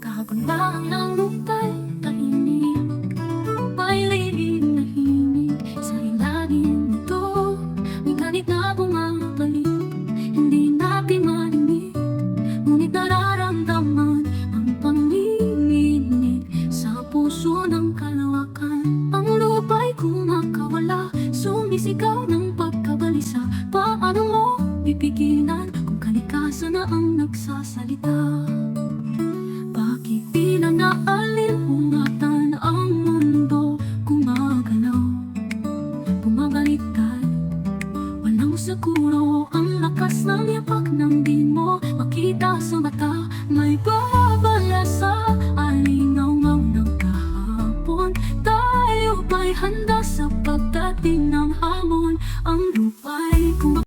Kahapon ba ang langutay tahimik, may lihim na himig sa ilalim nito. May ganit na bumabalik, hindi natin marinig, ngunit nararamdaman ang panginginig sa puso ng kalawakan. Ang lupa'y kumakawala, sumisigaw ng pagkabalisa. Paano mo pipigilan kung kalikasan na ang nagsasalita? Bakit di na naaliwungatan ang mundo? Gumagalaw, bumabaliktad, walang siguro ang lakas ng yapak ng di mo makita sa mata.